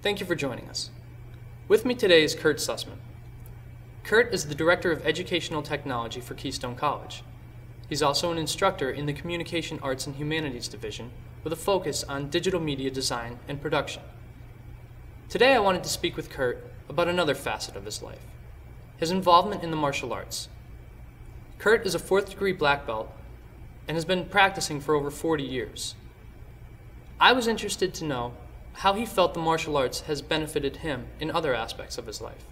Thank you for joining us. With me today is Kurt Sussman. Kurt is the Director of Educational Technology for Keystone College. He's also an instructor in the Communication Arts and Humanities Division with a focus on digital media design and production. Today I wanted to speak with Kurt about another facet of his life, his involvement in the martial arts. Kurt is a 4th degree black belt and has been practicing for over 40 years. I was interested to know how he felt the martial arts has benefited him in other aspects of his life.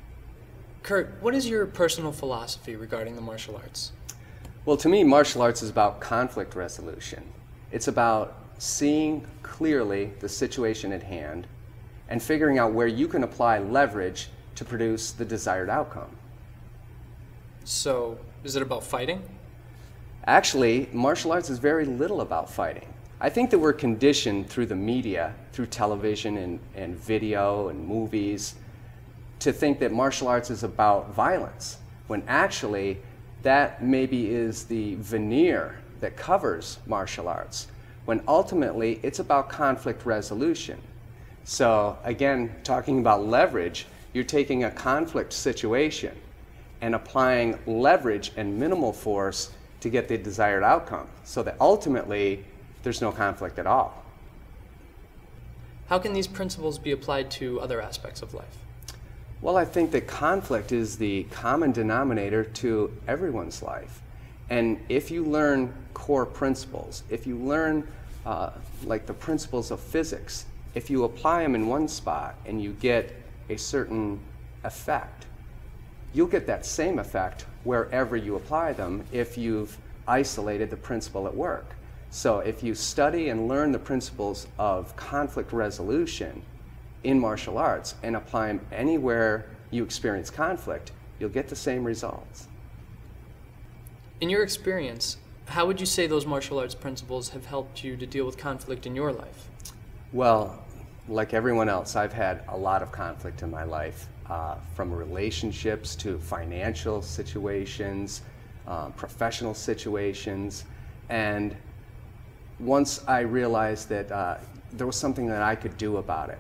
Kurt, what is your personal philosophy regarding the martial arts? Well, to me, martial arts is about conflict resolution. It's about seeing clearly the situation at hand and figuring out where you can apply leverage to produce the desired outcome. So, is it about fighting? Actually, martial arts is very little about fighting. I think that we're conditioned through the media, through television and video and movies, to think that martial arts is about violence, when actually that maybe is the veneer that covers martial arts, when ultimately it's about conflict resolution. So again, talking about leverage, you're taking a conflict situation and applying leverage and minimal force to get the desired outcome, so that ultimately there's no conflict at all. How can these principles be applied to other aspects of life? Well, I think that conflict is the common denominator to everyone's life. And if you learn core principles, if you learn like the principles of physics, if you apply them in one spot and you get a certain effect, you'll get that same effect wherever you apply them if you've isolated the principle at work. So if you study and learn the principles of conflict resolution in martial arts and apply them anywhere you experience conflict, you'll get the same results. In your experience, how would you say those martial arts principles have helped you to deal with conflict in your life? Well, like everyone else, I've had a lot of conflict in my life, from relationships to financial situations, professional situations, and once I realized that there was something that I could do about it,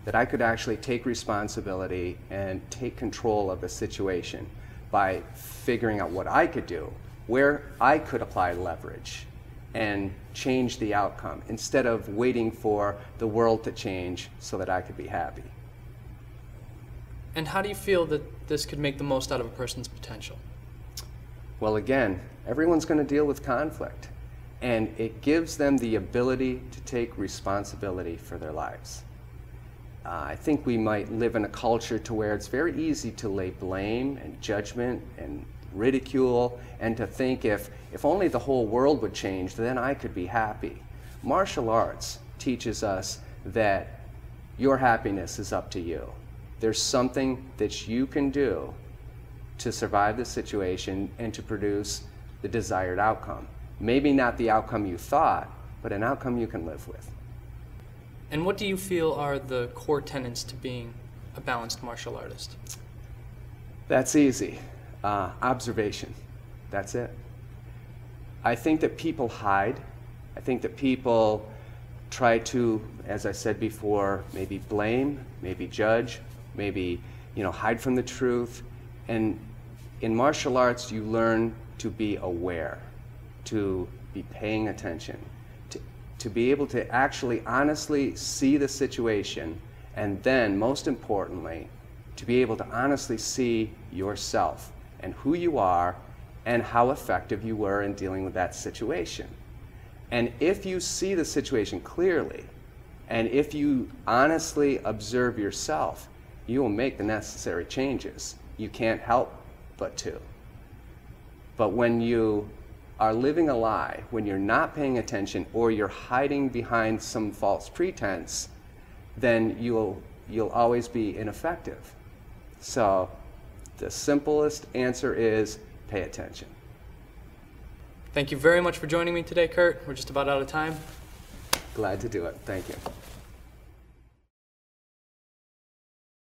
that I could actually take responsibility and take control of the situation by figuring out what I could do, where I could apply leverage and change the outcome instead of waiting for the world to change so that I could be happy. And how do you feel that this could make the most out of a person's potential? Well, again, everyone's going to deal with conflict, and it gives them the ability to take responsibility for their lives. I think we might live in a culture to where it's very easy to lay blame and judgment and ridicule, and to think if only the whole world would change, then I could be happy. Martial arts teaches us that your happiness is up to you. There's something that you can do to survive the situation and to produce the desired outcome. Maybe not the outcome you thought, but an outcome you can live with. And what do you feel are the core tenets to being a balanced martial artist? That's easy. Observation. That's it. I think that people hide. I think that people try to, as I said before, maybe blame, maybe judge, maybe hide from the truth. And in martial arts, you learn to be aware, to be paying attention, to be able to actually honestly see the situation, and then, most importantly, to be able to honestly see yourself and who you are and how effective you were in dealing with that situation. And if you see the situation clearly, and if you honestly observe yourself, you will make the necessary changes. You can't help but to. But when you are living a lie, when you're not paying attention or you're hiding behind some false pretense, then you'll always be ineffective. So the simplest answer is pay attention. Thank you very much for joining me today, Kurt. We're just about out of time. Glad to do it. Thank you.